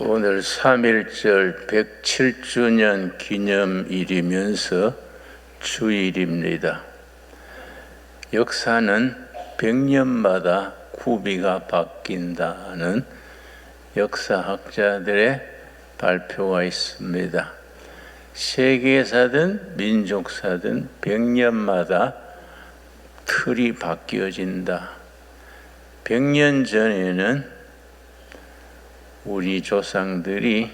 오늘 3.1절 107주년 기념일이면서 주일입니다. 역사는 100년마다 구비가 바뀐다는 역사학자들의 발표가 있습니다. 세계사든 민족사든 100년마다 틀이 바뀌어진다. 100년 전에는 우리 조상들이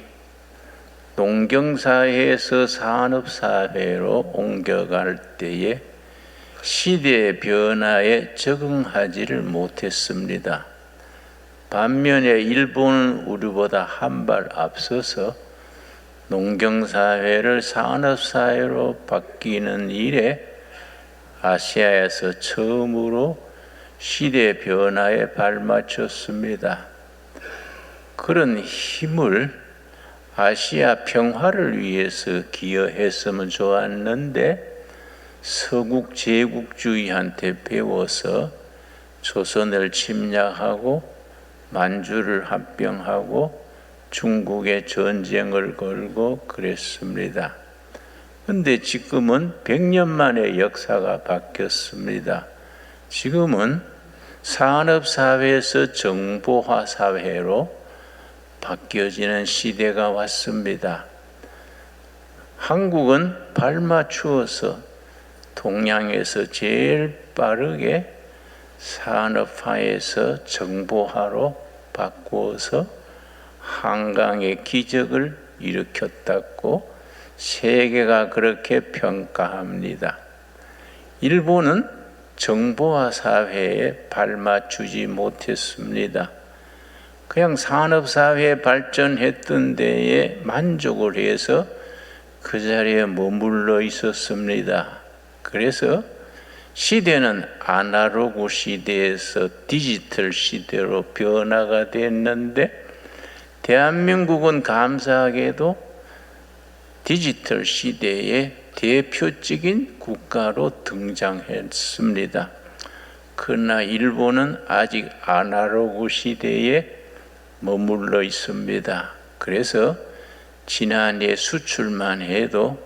농경사회에서 산업사회로 옮겨갈 때에 시대의 변화에 적응하지를 못했습니다. 반면에 일본은 우리보다 한 발 앞서서 농경사회를 산업사회로 바뀌는 일에 아시아에서 처음으로 시대 변화에 발맞췄습니다. 그런 힘을 아시아 평화를 위해서 기여했으면 좋았는데 서국 제국주의한테 배워서 조선을 침략하고 만주를 합병하고 중국에 전쟁을 걸고 그랬습니다. 그런데 지금은 100년 만에 역사가 바뀌었습니다. 지금은 산업사회에서 정보화 사회로 바뀌어지는 시대가 왔습니다. 한국은 발맞추어서 동양에서 제일 빠르게 산업화에서 정보화로 바꾸어서 한강의 기적을 일으켰다고 세계가 그렇게 평가합니다. 일본은 정보화 사회에 발맞추지 못했습니다. 그냥 산업사회에 발전했던 데에 만족을 해서 그 자리에 머물러 있었습니다. 그래서 시대는 아날로그 시대에서 디지털 시대로 변화가 됐는데 대한민국은 감사하게도 디지털 시대의 대표적인 국가로 등장했습니다. 그러나 일본은 아직 아날로그 시대에 머물러 있습니다. 그래서 지난해 수출만 해도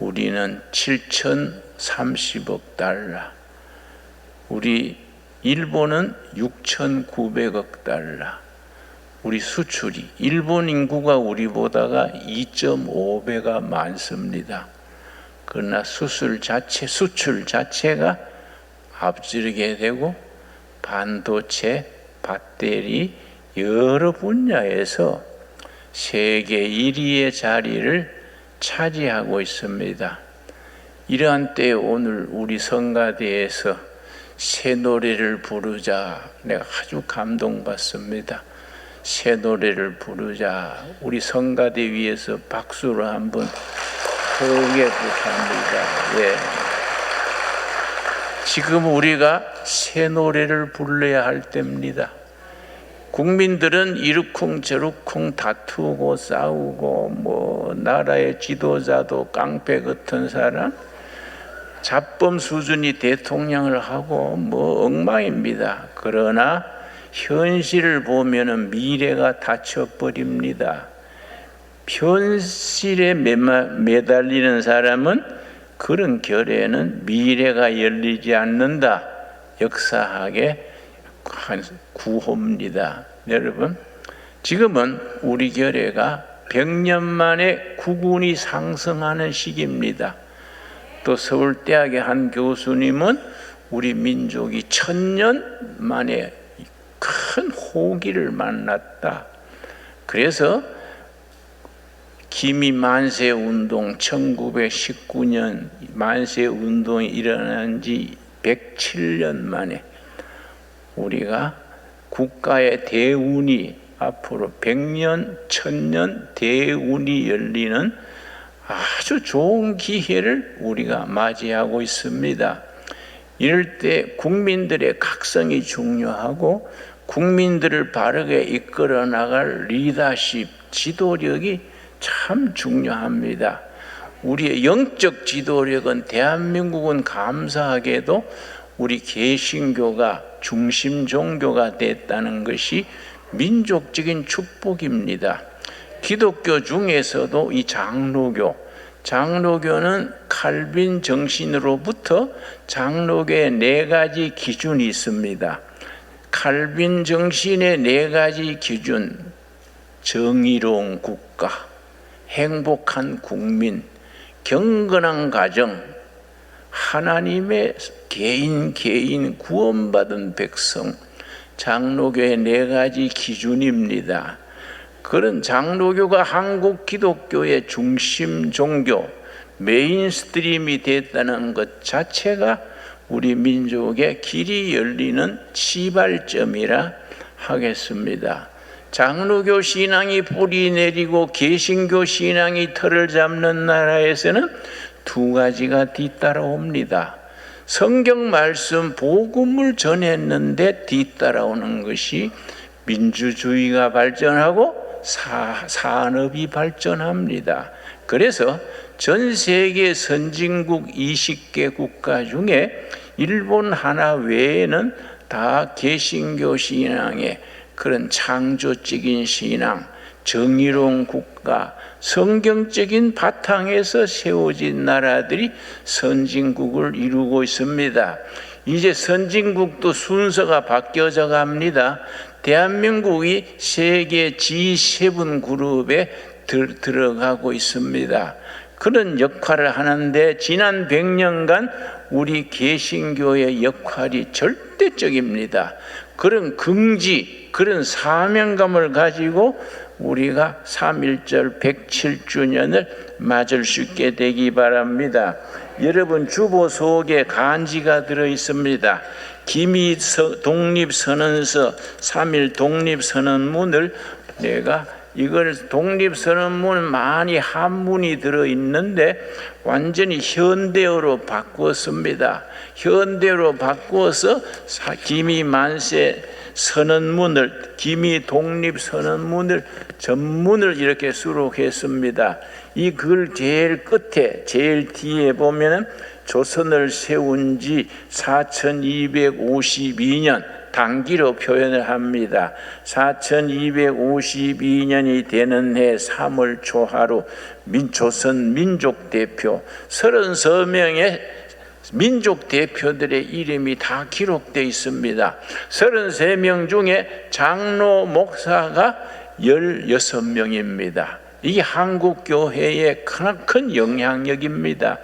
우리는 7,030억 달러, 우리 일본은 6,900억 달러, 우리 수출이 일본 인구가 우리보다가 2.5배가 많습니다. 그러나 수출 자체가 앞지르게 되고 반도체, 배터리 여러 분야에서 세계 1위의 자리를 차지하고 있습니다. 이러한 때에 오늘 우리 성가대에서 새 노래를 부르자, 내가 아주 감동받습니다. 새 노래를 부르자. 우리 성가대 위에서 박수를 한번 크게 부탁합니다. 예. 지금 우리가 새 노래를 불러야 할 때입니다. 국민들은 이러쿵저러쿵 다투고 싸우고 나라의 지도자도 깡패 같은 사람, 잡범 수준이 대통령을 하고 엉망입니다. 그러나 현실을 보면은 미래가 닫혀버립니다. 현실에 매달리는 사람은 그런 결에는 미래가 열리지 않는다. 역사학의 구호입니다. 여러분, 지금은 우리 결의가 100년 만에 국운이 상승하는 시기입니다. 또 서울대학의 한 교수님은 우리 민족이 1000년 만에 큰 호기를 만났다. 그래서 기미 만세운동 1919년 만세운동이 일어난 지 107년 만에 우리가 국가의 대운이 앞으로 100년, 1000년 대운이 열리는 아주 좋은 기회를 우리가 맞이하고 있습니다. 이럴 때 국민들의 각성이 중요하고 국민들을 바르게 이끌어 나갈 리더십, 지도력이 참 중요합니다. 우리의 영적 지도력은 대한민국은 감사하게도 우리 개신교가 중심 종교가 됐다는 것이 민족적인 축복입니다. 기독교 중에서도 이 장로교는 칼빈 정신으로부터 장로교의 4가지 기준이 있습니다. 칼빈 정신의 4가지 기준: 정의로운 국가, 행복한 국민, 경건한 가정, 하나님의 개인 구원받은 백성. 장로교의 4가지 기준입니다. 그런 장로교가 한국 기독교의 중심 종교, 메인스트림이 됐다는 것 자체가 우리 민족의 길이 열리는 시발점이라 하겠습니다. 장로교 신앙이 뿌리 내리고 개신교 신앙이 털을 잡는 나라에서는 2가지가 뒤따라옵니다. 성경 말씀 복음을 전했는데 뒤따라오는 것이 민주주의가 발전하고 산업이 발전합니다. 그래서 전 세계 선진국 20개 국가 중에 일본 하나 외에는 다 개신교 신앙의 그런 창조적인 신앙, 정의로운 국가, 성경적인 바탕에서 세워진 나라들이 선진국을 이루고 있습니다. 이제 선진국도 순서가 바뀌어져 갑니다. 대한민국이 세계 G7 그룹에 들어가고 있습니다. 그런 역할을 하는데 지난 100년간 우리 개신교의 역할이 절대적입니다. 그런 긍지, 그런 사명감을 가지고 우리가 3.1절 107주년을 맞을 수 있게 되기 바랍니다. 여러분 주보 속에 간지가 들어 있습니다. 기미 독립선언서 3.1 독립선언문을 내가 이걸 독립선언문 많이 한문이 들어있는데 완전히 현대어로 바꾸었습니다. 현대어로 바꾸어서 기미 만세 선언문을, 기미 독립선언문을 전문을 이렇게 수록했습니다. 이 글 제일 끝에 제일 뒤에 보면은 조선을 세운 지 4252년 단기로 표현을 합니다. 4252년이 되는 해 3월 초하루 조선 민족 대표 33명의 민족 대표들의 이름이 다 기록되어 있습니다. 33명 중에 장로 목사가 16명입니다. 이게 한국교회의 큰 영향력입니다.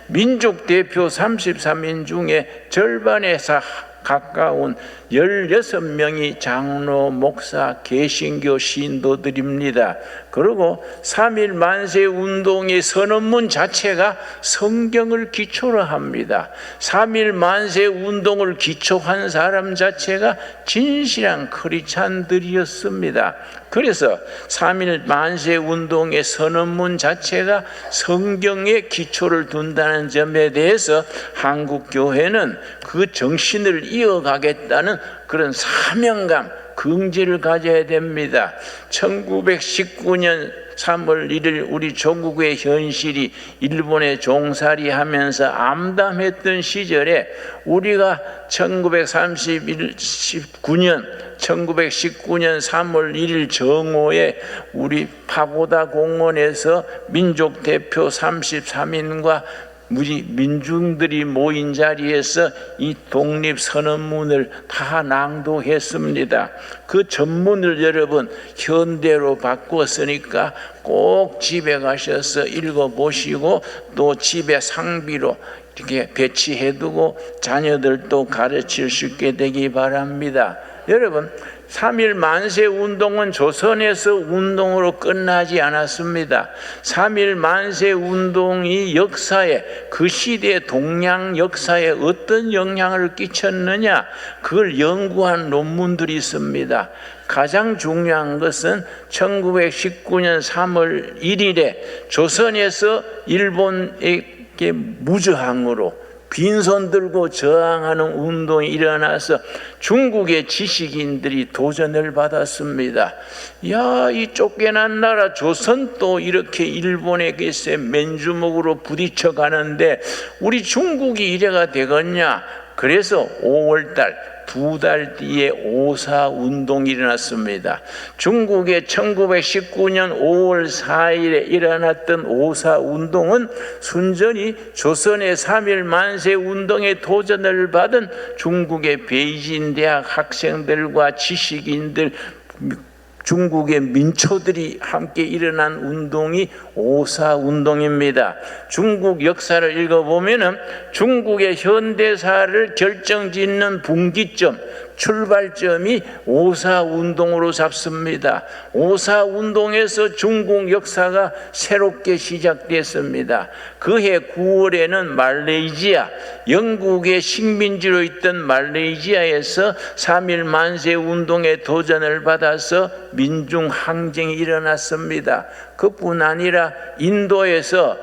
민족 대표 33인 중에 절반에서 가까운 16명이 장로, 목사, 개신교 신도들입니다. 그리고 3.1 만세 운동의 선언문 자체가 성경을 기초로 합니다. 3.1 만세 운동을 기초한 사람 자체가 진실한 크리스찬들이었습니다. 그래서 3.1 만세 운동의 선언문 자체가 성경에 기초를 둔다는 점에 대해서 한국교회는 그 정신을 이어가겠다는 그런 사명감, 긍지를 가져야 됩니다. 1919년 3월 1일 우리 조국의 현실이 일본에 종살이하면서 암담했던 시절에 우리가 1919년 3월 1일 정오에 우리 파고다 공원에서 민족 대표 33인과 우리 민중들이 모인 자리에서 이 독립선언문을 다 낭독했습니다. 그 전문을 여러분 현대로 바꾸었으니까 꼭 집에 가셔서 읽어보시고 또 집에 상비로 이렇게 배치해두고 자녀들도 가르칠 수 있게 되기 바랍니다. 여러분 3.1 만세 운동은 조선에서 운동으로 끝나지 않았습니다. 3.1 만세 운동이 역사에 그 시대의 동양 역사에 어떤 영향을 끼쳤느냐 그걸 연구한 논문들이 있습니다. 가장 중요한 것은 1919년 3월 1일에 조선에서 일본에게 무저항으로 빈손 들고 저항하는 운동이 일어나서 중국의 지식인들이 도전을 받았습니다. 야, 이 쫓겨난 나라 조선도 이렇게 일본에게서 맨주먹으로 부딪혀 가는데 우리 중국이 이래가 되겠냐? 그래서 5월달 두 달 뒤에 오사 운동이 일어났습니다. 중국의 1919년 5월 4일에 일어났던 오사 운동은 순전히 조선의 3.1 만세 운동에 도전을 받은 중국의 베이징 대학 학생들과 지식인들, 중국의 민초들이 함께 일어난 운동이 오사 운동입니다. 중국 역사를 읽어보면 중국의 현대사를 결정짓는 분기점, 출발점이 오사 운동으로 잡습니다. 오사 운동에서 중국 역사가 새롭게 시작됐습니다. 그해 9월에는 말레이시아, 영국의 식민지로 있던 말레이시아에서 3.1 만세 운동에 도전을 받아서 민중 항쟁이 일어났습니다. 그뿐 아니라 인도에서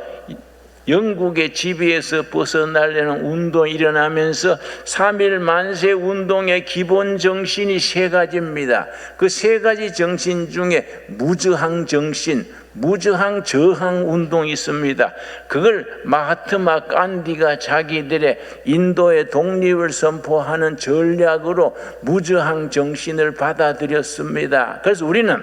영국의 지배에서 벗어나려는 운동이 일어나면서 3.1 만세 운동의 기본 정신이 세 가지입니다. 그 세 가지 정신 중에 무저항 정신, 무저항 저항 운동이 있습니다. 그걸 마하트마 간디가 자기들의 인도의 독립을 선포하는 전략으로 무저항 정신을 받아들였습니다. 그래서 우리는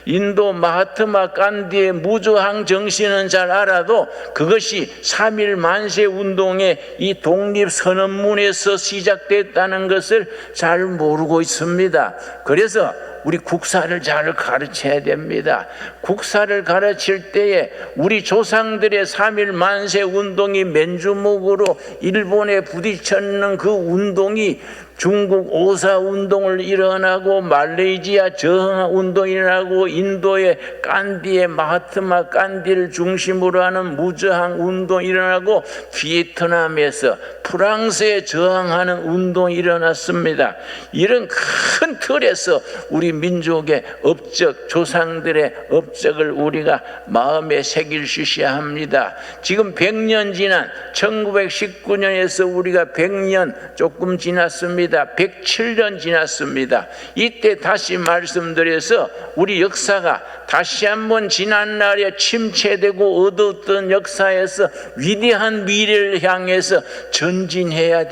인도 마하트마 간디의 무저항 정신은 잘 알아도 그것이 3.1 만세 운동의 이 독립선언문에서 시작됐다는 것을 잘 모르고 있습니다. 그래서 우리 국사를 잘 가르쳐야 됩니다. 국사를 가르칠 때에 우리 조상들의 3.1 만세 운동이 맨주먹으로 일본에 부딪혔는 그 운동이 중국 오사 운동을 일어나고 말레이시아 저항 운동이 일어나고 인도의 간디의 마하트마 간디를 중심으로 하는 무저항 운동이 일어나고 비에트남에서 프랑스에 저항하는 운동이 일어났습니다. 이런 큰 틀에서 우리 민족의 업적, 조상들의 업적을 우리가 마음에 새기셔야 합니다. 지금 100년 지난 1919년에서 우리가 100년 조금 지났습니다. 107년 지났습니다. 이때 다시 말씀드려서 우리 역사가 다시 한번 지난날에 침체되고 어두웠던 역사에서 위대한 미래를 향해서 전진해야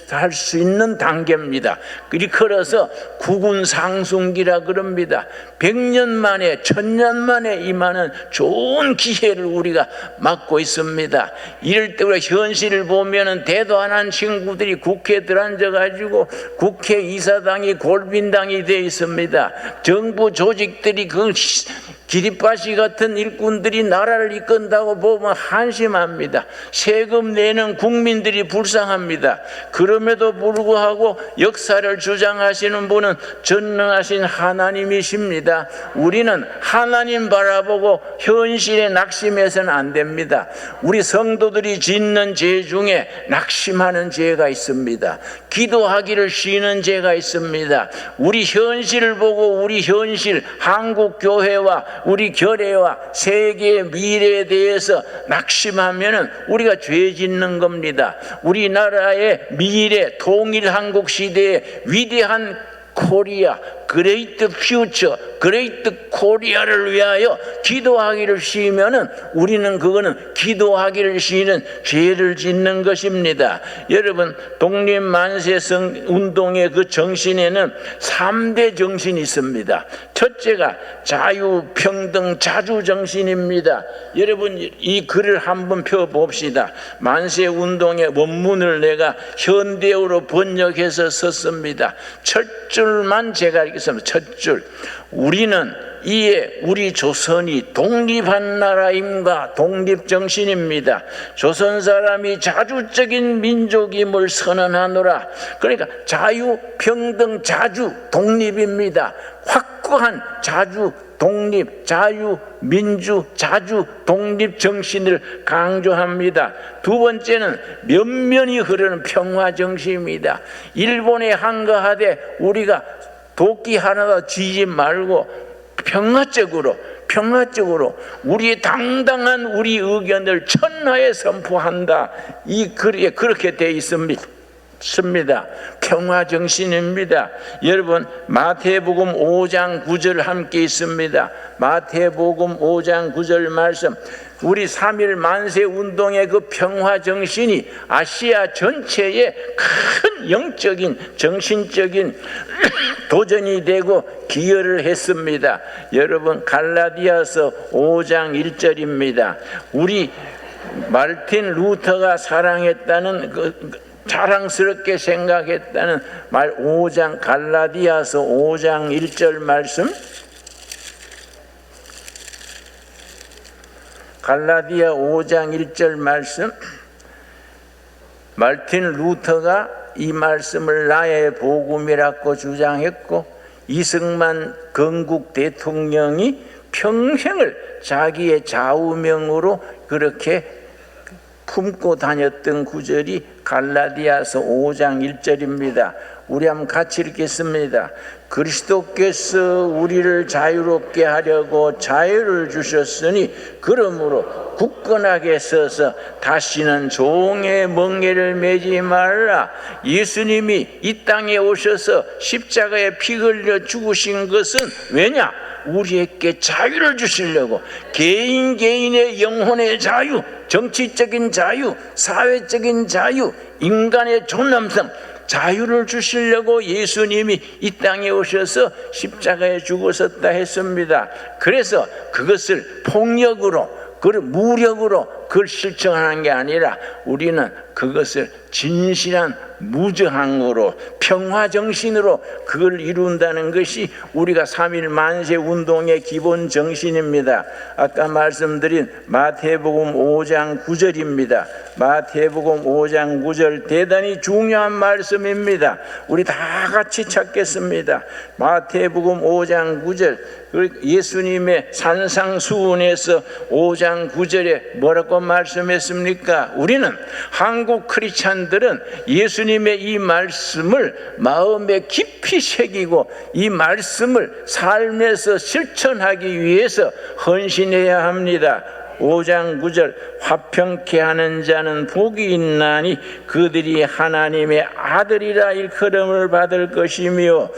할 수 있는 단계입니다. 그래서 국운 상승기라 그럽니다. 100년 만에 1000년 만에 임하는 좋은 기회를 우리가 맞고 있습니다. 이럴 때 우리가 현실을 보면은 대도 안 한 친구들이 국회에 들어앉아 가지고 국회의사당이 골빈당이 되어 있습니다. 정부 조직들이 그 기립바시 같은 일꾼들이 나라를 이끈다고 보면 한심합니다. 세금 내는 국민들이 불쌍합니다. 그럼에도 불구하고 역사를 주장하시는 분은 전능하신 하나님이십니다. 우리는 하나님 바라보고 현실에 낙심해서는 안 됩니다. 우리 성도들이 짓는 죄 중에 낙심하는 죄가 있습니다. 기도하기를 쉬는 죄가 있습니다. 우리 현실을 보고 우리 현실, 한국 교회와 우리 교회와 세계의 미래에 대해서 낙심하면은 우리가 죄 짓는 겁니다. 우리나라의 미래 통일 한국 시대의 위대한 코리아, 그레이트 퓨처, 그레이트 코리아를 위하여 기도하기를 쉬면은 우리는 그거는 기도하기를 쉬는 죄를 짓는 것입니다. 여러분, 독립만세성 운동의 그 정신에는 3대 정신이 있습니다. 첫째가 자유평등 자주정신입니다. 여러분, 이 글을 한번 펴봅시다. 만세운동의 원문을 내가 현대어로 번역해서 썼습니다. 첫 줄만 제가 읽겠습니다. 첫 줄, 우리는 이에 우리 조선이 독립한 나라임과 독립정신입니다. 조선 사람이 자주적인 민족임을 선언하노라. 그러니까 자유, 평등, 자주, 독립입니다. 확고한 자주, 독립, 자유, 민주, 자주, 독립 정신을 강조합니다. 두 번째는 면면이 흐르는 평화 정신입니다. 일본에 항거하되 우리가 도끼 하나도 쥐지 말고 평화적으로 우리의 당당한 우리 의견을 천하에 선포한다. 이 글에 그렇게 되어 있습니다. 평화 정신입니다. 여러분, 마태복음 5장 9절 함께 있습니다. 마태복음 5장 9절 말씀, 우리 3.1 만세 운동의 그 평화 정신이 아시아 전체에 큰 영적인 정신적인 도전이 되고 기여를 했습니다. 여러분, 갈라디아서 5장 1절입니다. 우리 마르틴 루터가 사랑했다는 자랑스럽게 생각했다는 말 5장 갈라디아서 5장 1절 말씀, 갈라디아 5장 1절 말씀, 마르틴 루터가 이 말씀을 나의 복음이라고 주장했고 이승만 건국 대통령이 평생을 자기의 좌우명으로 그렇게 품고 다녔던 구절이 갈라디아서 5장 1절입니다. 우리 한번 같이 읽겠습니다. 그리스도께서 우리를 자유롭게 하려고 자유를 주셨으니 그러므로 굳건하게 서서 다시는 종의 멍에를 매지 말라. 예수님이 이 땅에 오셔서 십자가에 피 흘려 죽으신 것은 왜냐? 우리에게 자유를 주시려고, 개인의 영혼의 자유, 정치적인 자유, 사회적인 자유, 인간의 존엄성, 자유를 주시려고 예수님이 이 땅에 오셔서 십자가에 죽으셨다 했습니다. 그래서 그것을 폭력으로, 무력으로 그걸 실천하는 게 아니라 우리는 그것을 진실한 무저항으로 평화정신으로 그걸 이룬다는 것이 우리가 3.1 만세 운동의 기본 정신입니다. 아까 말씀드린 마태복음 5장 9절입니다. 마태복음 5장 9절 대단히 중요한 말씀입니다. 우리 다 같이 찾겠습니다. 마태복음 5장 9절, 예수님의 산상수훈에서 5장 9절에 뭐라고 말씀했습니까? 우리는 한국 크리스찬들은 예수님의 이 말씀을 마음에 깊이 새기고 이 말씀을 삶에서 실천하기 위해서 헌신해야 합니다. 5장 9절, 화평케 하는 자는 복이 있나니 그들이 하나님의 아들이라 일컬음을 받을 것이며,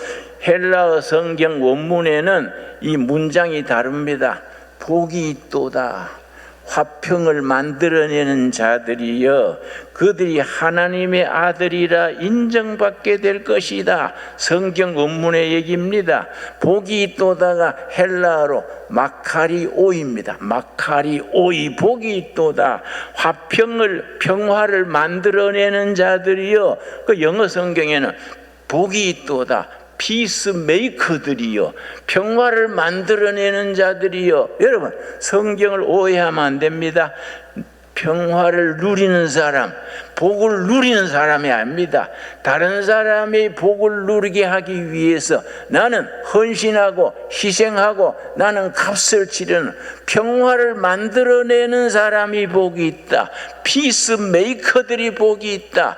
헬라어 성경 원문에는 이 문장이 다릅니다. 복이 있도다. 화평을 만들어내는 자들이여 그들이 하나님의 아들이라 인정받게 될 것이다. 성경 원문의 얘기입니다. 복이 있도다가 헬라어로 마카리오입니다. 마카리오이, 복이 있도다. 평화를 만들어내는 자들이여. 그 영어 성경에는 복이 있도다. 피스메이커들이요, 평화를 만들어내는 자들이요. 여러분, 성경을 오해하면 안 됩니다. 평화를 누리는 사람, 복을 누리는 사람이 아닙니다. 다른 사람이 복을 누리게 하기 위해서 나는 헌신하고 희생하고 나는 값을 치르는, 평화를 만들어내는 사람이 복이 있다. 피스메이커들이 복이 있다.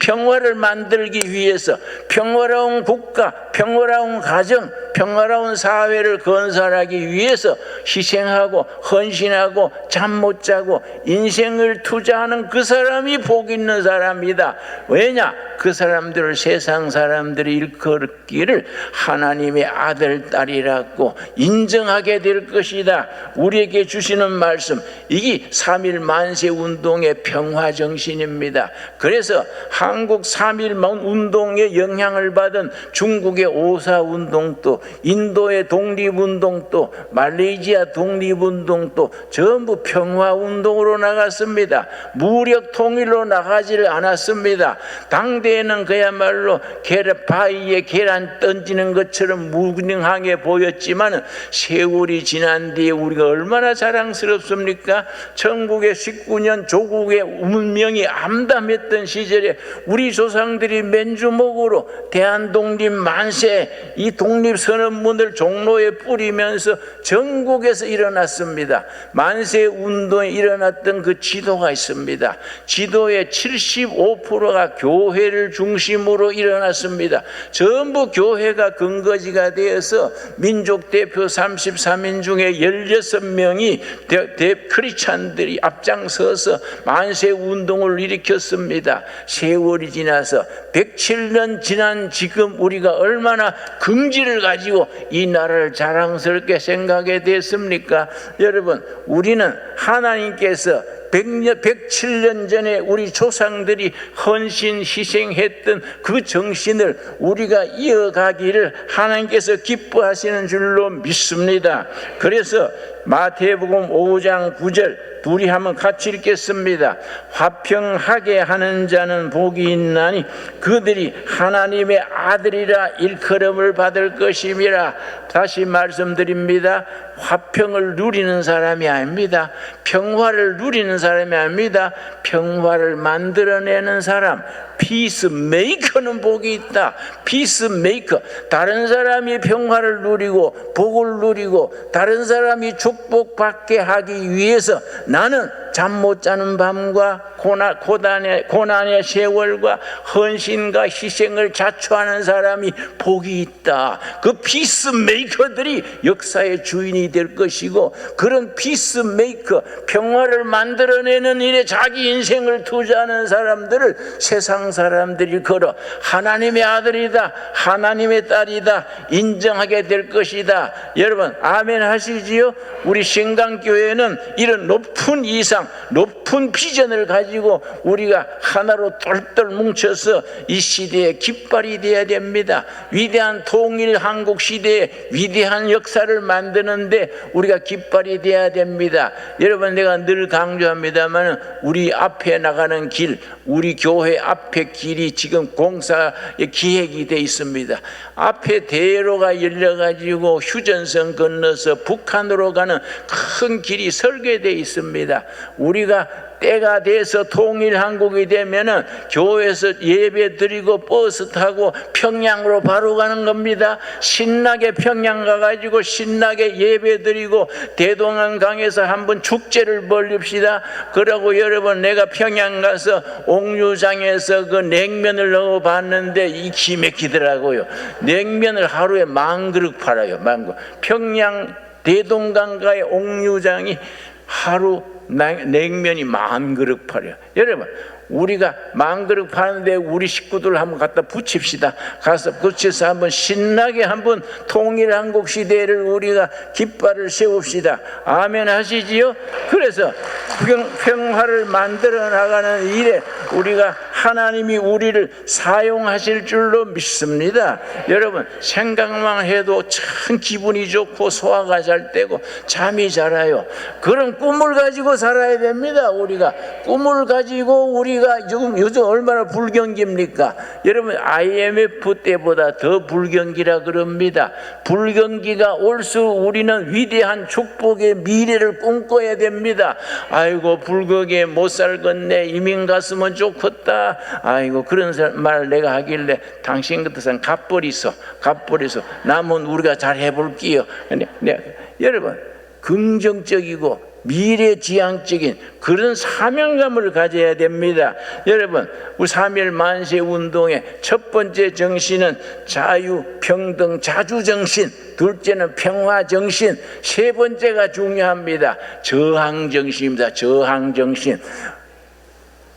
평화를 만들기 위해서 평화로운 국가, 평화로운 가정, 평화로운 사회를 건설하기 위해서 희생하고 헌신하고 잠 못 자고 인생을 투자하는 그 사람이 복 있는 사람이다. 왜냐? 그 사람들을 세상 사람들이 일컬기를 하나님의 아들, 딸이라고 인정하게 될 것이다. 우리에게 주시는 말씀, 이게 3.1 만세 운동의 평화정신입니다. 그래서 한국 3.1 운동의 영향을 받은 중국의 5.4 운동도, 인도의 독립운동도, 말레이시아 독립운동도 전부 평화운동으로 나갔습니다. 무력 통일로 나가지를 않았습니다. 당대에는 그야말로 바위에 계란 던지는 것처럼 무능하게 보였지만 세월이 지난 뒤에 우리가 얼마나 자랑스럽습니까? 천국의 19년 조국의 운명이 암담했던 시절에 우리 조상들이 맨주먹으로 대한독립 만세, 이 독립선언문을 종로에 뿌리면서 전국에서 일어났습니다. 만세 운동에 일어났던 그 지도가 있습니다. 지도의 75%가 교회를 교회를 중심으로 일어났습니다. 전부 교회가 근거지가 되어서 민족 대표 33인 중에 16명이 크리스찬들이 앞장서서 만세 운동을 일으켰습니다. 세월이 지나서 107년 지난 지금 우리가 얼마나 긍지를 가지고 이 나라를 자랑스럽게 생각하게 됐습니까? 여러분, 우리는 하나님께서 107년 전에 우리 조상들이 헌신 희생했던 그 정신을 우리가 이어가기를 하나님께서 기뻐하시는 줄로 믿습니다. 그래서 마태복음 5장 9절 둘이 한번 같이 읽겠습니다. 화평하게 하는 자는 복이 있나니 그들이 하나님의 아들이라 일컬음을 받을 것임이라. 다시 말씀드립니다. 화평을 누리는 사람이 아닙니다. 평화를 누리는 사람이 아닙니다. 평화를 만들어내는 사람, 피스메이커는 복이 있다. 피스메이커, 다른 사람이 평화를 누리고 복을 누리고 다른 사람이 축복받게 하기 위해서 나는 잠 못 자는 밤과 고난의 세월과 헌신과 희생을 자초하는 사람이 복이 있다. 그 피스메이커들이 역사의 주인이 될 것이고, 그런 피스메이커, 평화를 만들어내는 일에 자기 인생을 투자하는 사람들을 세상 사람들이 걸어 하나님의 아들이다, 하나님의 딸이다 인정하게 될 것이다. 여러분 아멘 하시지요? 우리 신강교회는 이런 높은 이상, 높은 비전을 가지고 우리가 하나로 똘똘 뭉쳐서 이 시대의 깃발이 되어야 됩니다. 위대한 통일 한국 시대의 위대한 역사를 만드는데 우리가 깃발이 되어야 됩니다. 여러분, 내가 늘 강조합니다만 우리 앞에 나가는 길, 우리 교회 앞에 길이 지금 공사의 기획이 되어 있습니다. 앞에 대로가 열려가지고 휴전선 건너서 북한으로 가는 큰 길이 설계되어 있습니다. 우리가 때가 돼서 통일한국이 되면은 교회에서 예배 드리고 버스 타고 평양으로 바로 가는 겁니다. 신나게 평양 가가지고 신나게 예배 드리고 대동강에서 한번 축제를 벌립시다. 그러고 여러분, 내가 평양 가서 옥류장에서 그 냉면을 넣어 봤는데 이 기맥히더라고요. 냉면을 하루에 10,000그릇 팔아요. 10,000그릇. 평양 대동강가의 옥류장이 하루 냉면이 10,000그릇 팔아요. 여러분, 우리가 10,000그릇 파는데 우리 식구들 한번 갖다 붙입시다. 가서 붙여서 한번 신나게 한번 통일한국 시대를 우리가 깃발을 세웁시다. 아멘 하시지요? 그래서 평화를 만들어 나가는 일에 우리가 하나님이 우리를 사용하실 줄로 믿습니다. 여러분, 생각만 해도 참 기분이 좋고 소화가 잘 되고 잠이 잘 와요. 그런 꿈을 가지고 살아야 됩니다. 우리가 꿈을 가지고 우리가 요즘 얼마나 불경기입니까? 여러분, IMF 때보다 더 불경기라 그럽니다. 불경기가 올수 우리는 위대한 축복의 미래를 꿈꿔야 됩니다. 아이고, 불경기에 못 살겠네, 이민 갔으면 좋겠다. 아이고, 그런 말 내가 하길래 당신 같은 사람 갚버리소 남은 우리가 잘 해볼게요. 근데 여러분, 긍정적이고 미래지향적인 그런 사명감을 가져야 됩니다. 여러분, 우리 3.1 만세 운동의 첫 번째 정신은 자유, 평등, 자주정신, 둘째는 평화정신, 세 번째가 중요합니다. 저항정신입니다. 저항정신.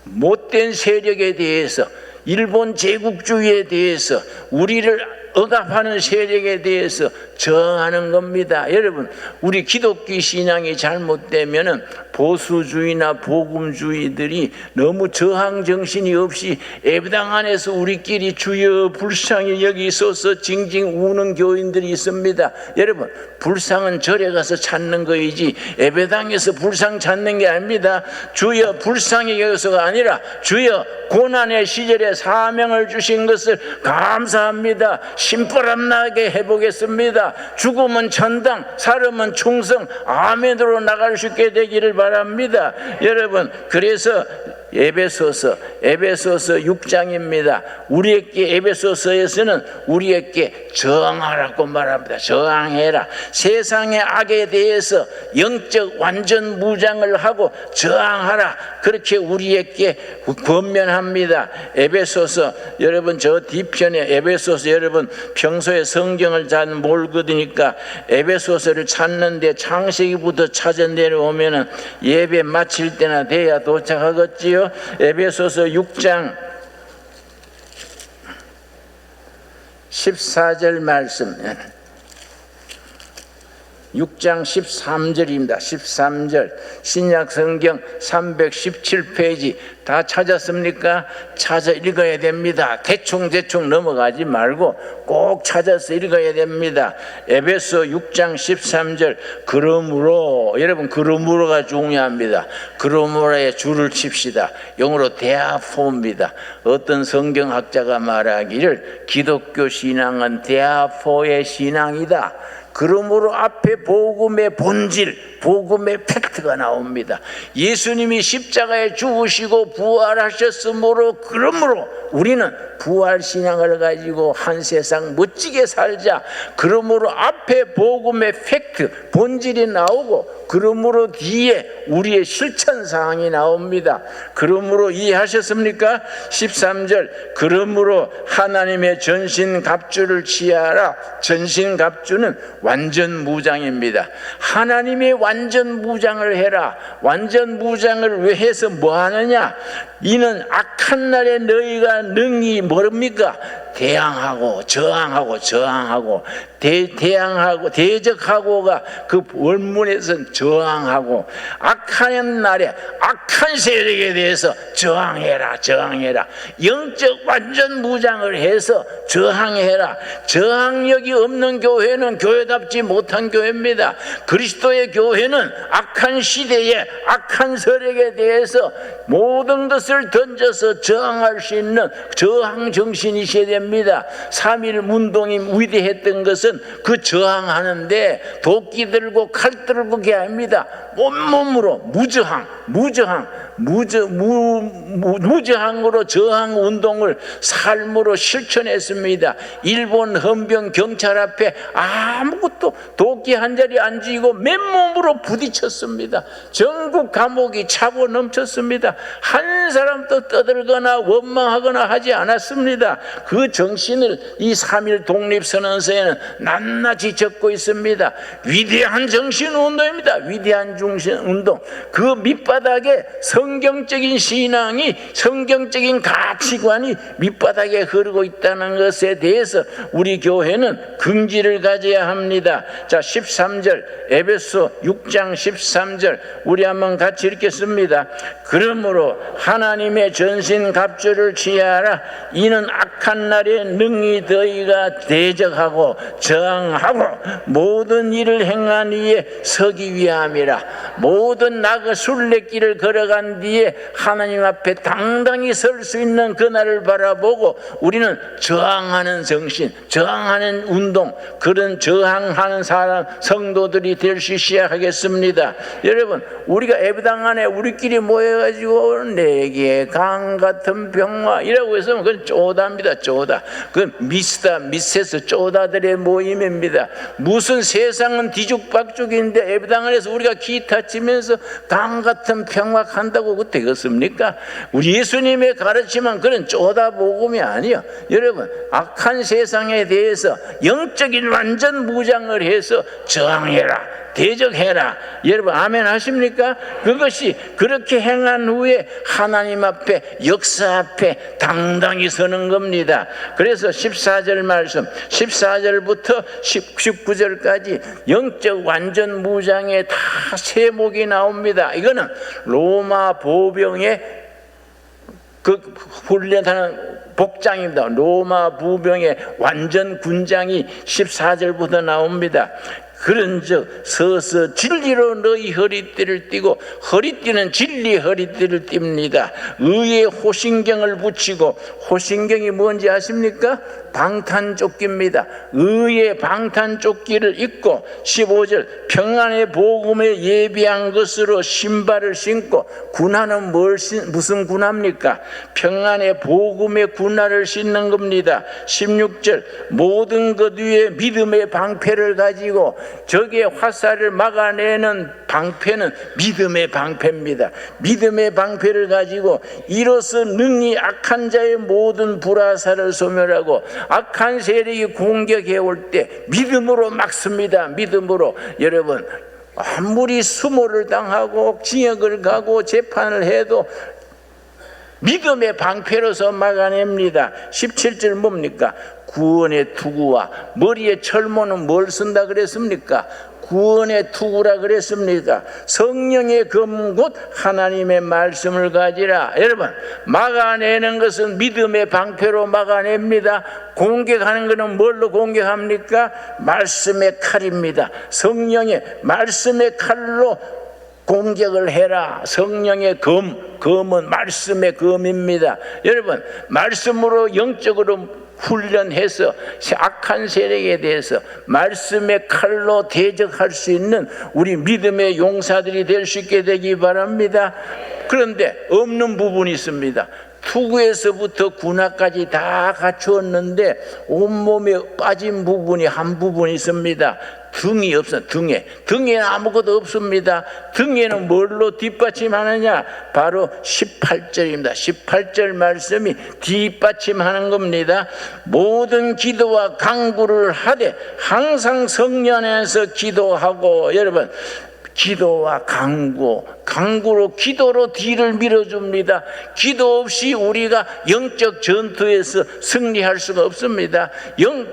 못된 세력에 대해서, 일본 제국주의에 대해서, 우리를 억압하는 세력에 대해서 저항하는 겁니다. 여러분, 우리 기독교 신앙이 잘못되면은 보수주의나 복음주의들이 너무 저항 정신이 없이 예배당 안에서 우리끼리 주여 불쌍히 여기소서 징징 우는 교인들이 있습니다. 여러분, 불쌍은 절에 가서 찾는 거이지 예배당에서 불쌍 찾는 게 아닙니다. 주여 불쌍히 여기서가 아니라 주여 고난의 시절에 사명을 주신 것을 감사합니다. 신바람 나게 해보겠습니다. 죽음은 천당, 살음은 충성, 아멘으로 나갈 수 있게 되기를 바랍니다. 여러분, 그래서 에베소서 6장입니다. 우리에게 에베소서에서는 우리에게 저항하라고 말합니다. 저항해라. 세상의 악에 대해서 영적 완전 무장을 하고 저항하라. 그렇게 우리에게 권면합니다. 에베소서, 여러분 저 뒤편에 에베소서, 여러분 평소에 성경을 잘 모르거니까 에베소서를 찾는데 창세기부터 찾아 내려오면은 예배 마칠 때나 돼야 도착하겠지요. 에베소서 6장 14절 말씀, 6장 13절입니다. 13절 신약 성경 317페이지 다 찾았습니까? 찾아 읽어야 됩니다. 대충 넘어가지 말고 꼭 찾아서 읽어야 됩니다. 에베소 6장 13절 그러므로, 여러분 그러므로가 중요합니다. 그러므로에 줄을 칩시다. 영어로 therefore 입니다. 어떤 성경학자가 말하기를 기독교 신앙은 therefore 신앙이다. 그러므로 앞에 복음의 본질, 복음의 팩트가 나옵니다. 예수님이 십자가에 죽으시고 부활하셨으므로, 그러므로 우리는 부활신앙을 가지고 한 세상 멋지게 살자. 그러므로 앞에 복음의 팩트, 본질이 나오고, 그러므로 뒤에 우리의 실천사항이 나옵니다. 그러므로 이해하셨습니까? 13절 그러므로 하나님의 전신갑주를 취하라. 전신갑주는 완전 무장입니다. 하나님의 완전 무장을 해라. 완전 무장을 왜 해서 뭐 하느냐? 이는 악한 날에 너희가 능히 뭡니까? 대항하고 저항하고 대항하고 대적하고가 그 원문에서는 저항하고, 악한 날에 악한 세력에 대해서 저항해라. 영적 완전 무장을 해서 저항해라. 저항력이 없는 교회는 교회답지 못한 교회입니다. 그리스도의 교회는 악한 시대에 악한 세력에 대해서 모든 것을 던져서 저항할 수 있는 저항 정신이 있어야 됩니다. 3.1 운동이 위대했던 것은 그 저항하는데 도끼 들고 칼 들고 게 아닙니다. 온몸으로 무저항으로 저항 운동을 삶으로 실천했습니다. 일본 헌병 경찰 앞에 아무것도 도끼 한 자리 안 쥐고 맨몸으로 부딪혔습니다. 전국 감옥이 차고 넘쳤습니다. 한 사람도 떠들거나 원망하거나 하지 않았습니다. 그 정신을 이 3.1 독립선언서에는 낱낱이 적고 있습니다. 위대한 정신운동입니다. 위대한 정신운동. 그 밑바닥에 성경적인 신앙이, 성경적인 가치관이 밑바닥에 흐르고 있다는 것에 대해서 우리 교회는 긍지를 가져야 합니다. 자, 13절 에베소 6장 13절 우리 한번 같이 읽겠습니다. 그러므로 하나님의 전신갑주를 취하라. 이는 악한 날에 능히 너희가 대적하고 저항하고 모든 일을 행한 이에 서기 위함이라. 모든 나그 순례길을 걸어간 뒤에 하나님 앞에 당당히 설 수 있는 그날을 바라보고 우리는 저항하는 정신, 저항하는 운동, 그런 저항하는 사람, 성도들이 될 수 있어야 하겠습니다. 여러분, 우리가 예배당 안에 우리끼리 모여가지고 내게 강 같은 평화 이라고 해서 그건 쪼다입니다. 쪼다. 그건 미스에서 쪼다들의 모임입니다. 무슨 세상은 뒤죽박죽인데 예배당 안에서 우리가 기타 치면서 강 같은 평화 한다고 그 되겠습니까? 우리 예수님의 가르침은 그런 쪼다 복음이 아니요. 여러분, 악한 세상에 대해서 영적인 완전 무장을 해서 저항해라, 대적해라. 여러분 아멘 하십니까? 그것이 그렇게 행한 후에 하나님 앞에, 역사 앞에 당당히 서는 겁니다. 그래서 14절 말씀, 14절부터 19절까지 영적 완전 무장에 다 세목이 나옵니다. 이거는 로마 보병의 그 훈련하는 복장입니다. 로마 부병의 완전 군장이 14절부터 나옵니다. 그런즉 서서 진리로 너희 허리띠를 띠고, 허리띠는 진리 허리띠를 띱니다. 의의 호신경을 붙이고, 호신경이 뭔지 아십니까? 방탄조끼입니다. 의의 방탄조끼를 입고, 15절 평안의 복음에 예비한 것으로 신발을 신고. 군화는 무슨 군화입니까? 평안의 복음의 군화를 신는 겁니다. 16절 모든 것 위에 믿음의 방패를 가지고, 적의 화살을 막아내는 방패는 믿음의 방패입니다. 믿음의 방패를 가지고 이로써 능히 악한 자의 모든 불화살을 소멸하고, 악한 세력이 공격해 올 때 믿음으로 막습니다. 믿음으로. 여러분, 아무리 수모를 당하고 징역을 가고 재판을 해도 믿음의 방패로서 막아냅니다. 17절 뭡니까? 구원의 투구와 머리에 철모는 뭘 쓴다 그랬습니까? 구원의 투구라 그랬습니다. 성령의 검 곧 하나님의 말씀을 가지라. 여러분, 막아내는 것은 믿음의 방패로 막아냅니다. 공격하는 것은 뭘로 공격합니까? 말씀의 칼입니다. 성령의 말씀의 칼로 공격을 해라. 성령의 검은 말씀의 검입니다. 여러분, 말씀으로 영적으로 훈련해서 악한 세력에 대해서 말씀의 칼로 대적할 수 있는 우리 믿음의 용사들이 될 수 있게 되기 바랍니다. 그런데 없는 부분이 있습니다. 투구에서부터 군화까지 다 갖추었는데 온몸에 빠진 부분이 한 부분이 있습니다. 등이 없어. 등에는 아무것도 없습니다. 등에는 뭘로 뒷받침하느냐? 바로 18절입니다. 18절 말씀이 뒷받침하는 겁니다. 모든 기도와 간구를 하되 항상 성령 안에서 기도하고. 여러분, 기도와 간구로 기도로 뒤를 밀어줍니다. 기도 없이 우리가 영적 전투에서 승리할 수가 없습니다.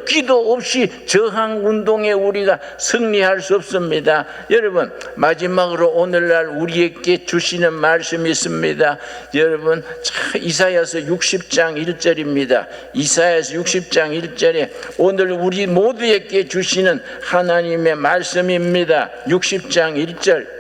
기도 없이 저항 운동에 우리가 승리할 수 없습니다. 여러분, 마지막으로 오늘날 우리에게 주시는 말씀이 있습니다. 여러분, 이사야서 60장 1절입니다. 이사야서 60장 1절에 오늘 우리 모두에게 주시는 하나님의 말씀입니다. 60장 1절,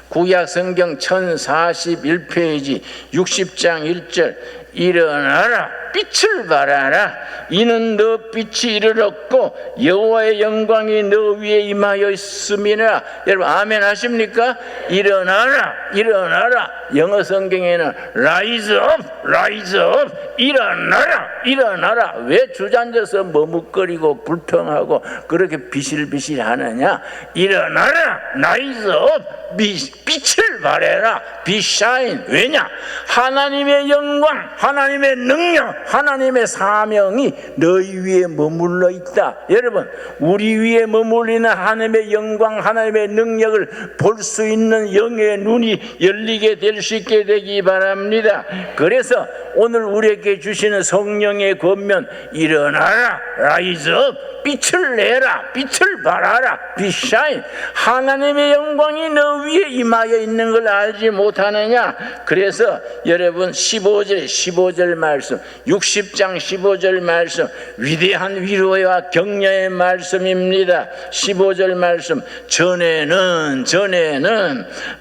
구약 성경 1041페이지 60장 1절. 일어나라, 빛을 발하라. 이는 너 빛이 이르렀고 여호와의 영광이 너 위에 임하여 있음이라. 여러분, 아멘 하십니까? 일어나라, 일어나라. 영어 성경에는 rise up, rise up. 일어나라, 일어나라. 왜 주저앉아서 머뭇거리고 불평하고 그렇게 비실비실 하느냐? 일어나라, rise up. 빛을 발해라. be shine. 왜냐? 하나님의 영광, 하나님의 능력, 하나님의 사명이 너희 위에 머물러 있다. 여러분, 우리 위에 머물리는 하나님의 영광, 하나님의 능력을 볼 수 있는 영의 눈이 열리게 될 수 있게 되기 바랍니다. 그래서 오늘 우리에게 주시는 성령의 권면, 일어나라, rise up. 빛을 내라, 빛을 발하라, be shine. 하나님의 영광이 너 위에 임하여 있는 걸 알지 못하느냐? 그래서 여러분, 15절 말씀, 60장 15절 말씀, 위대한 위로와 격려의 말씀입니다. 15절 말씀, 전에는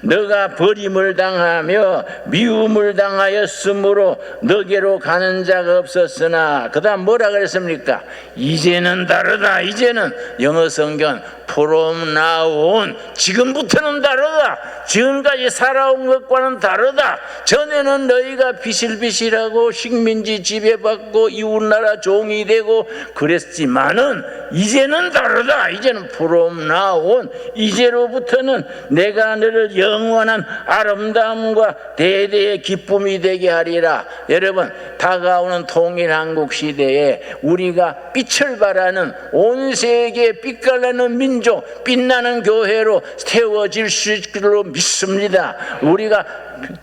너가 버림을 당하며 미움을 당하였으므로 너게로 가는 자가 없었으나. 그 다음 뭐라 그랬습니까? 이제는 다르다. 이제는, 영어 성경 from now on, 지금부터는 다르다. 지금까지 살아온 것과는 다르다. 전에는 너희가 비실비실하고 식민지 지배받고 이웃나라 종이 되고 그랬지만은 이제는 다르다. 이제는 from now on, 이제로부터는 내가 너를 영원한 아름다움과 대대의 기쁨이 되게 하리라. 여러분, 다가오는 통일한국 시대에 우리가 빛을 발하는, 온 세계에 빛깔나는 민족, 빛나는 교회로 세워질 수 있기로 믿습니다. 우리가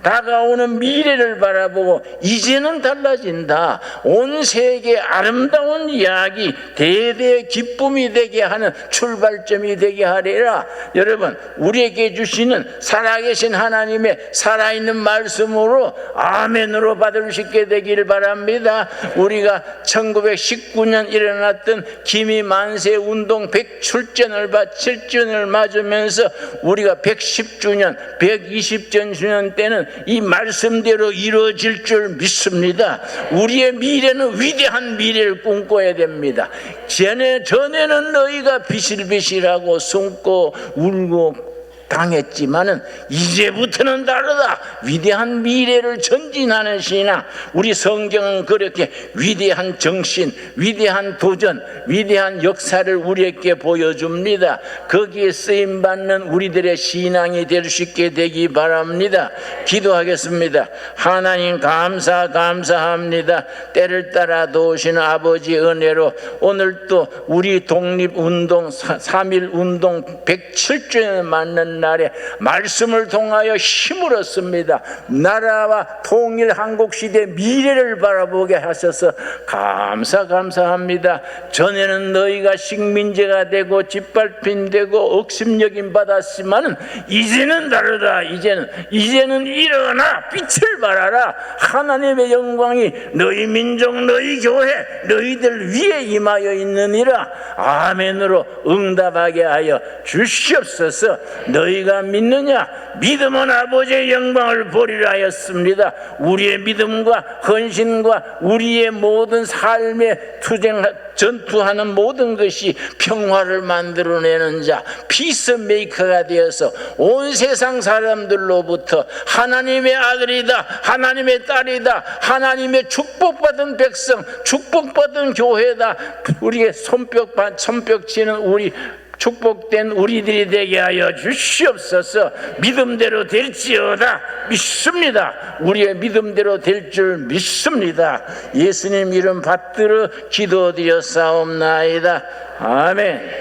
다가오는 미래를 바라보고 이제는 달라진다. 온 세계 아름다운 이야기, 대대의 기쁨이 되게 하는 출발점이 되게 하리라. 여러분, 우리에게 주시는 살아계신 하나님의 살아있는 말씀으로 아멘으로 받을 수 있게 되길 바랍니다. 우리가 1919년 일어났던 기미 만세 운동 107주년을 맞으면서 우리가 110주년, 120주년 때는 이 말씀대로 이루어질 줄 믿습니다. 우리의 미래는 위대한 미래를 꿈꿔야 됩니다. 전에는 너희가 비실비실하고 숨고 울고 당했지만은 이제부터는 다르다. 위대한 미래를 전진하는 신앙. 우리 성경은 그렇게 위대한 정신, 위대한 도전, 위대한 역사를 우리에게 보여줍니다. 거기에 쓰임받는 우리들의 신앙이 될 수 있게 되기 바랍니다. 기도하겠습니다. 하나님 감사합니다. 때를 따라 도우시는 아버지 은혜로 오늘 또 우리 독립운동 3.1운동 107주년을 맞는 날에 말씀을 통하여 힘을 얻습니다. 나라와 통일 한국시대 미래를 바라보게 하셔서 감사합니다. 전에는 너희가 식민지가 되고 짓밟힌 되고 억심여김 받았지만은 이제는 다르다. 이제는 일어나 빛을 발하라. 하나님의 영광이 너희 민족, 너희 교회, 너희들 위에 임하여 있느니라. 아멘으로 응답하게 하여 주시옵소서. 너희가 믿느냐? 믿음은 아버지의 영광을 보리라 하였습니다. 우리의 믿음과 헌신과 우리의 모든 삶의 전투하는 모든 것이 평화를 만들어내는 자, 피스메이커가 되어서 온 세상 사람들로부터 하나님의 아들이다, 하나님의 딸이다, 하나님의 축복받은 백성, 축복받은 교회다. 우리의 손뼉 치는 우리 축복된 우리들이 되게 하여 주시옵소서. 믿음대로 될지어다. 믿습니다. 우리의 믿음대로 될 줄 믿습니다. 예수님 이름 받들어 기도드렸사옵나이다. 아멘.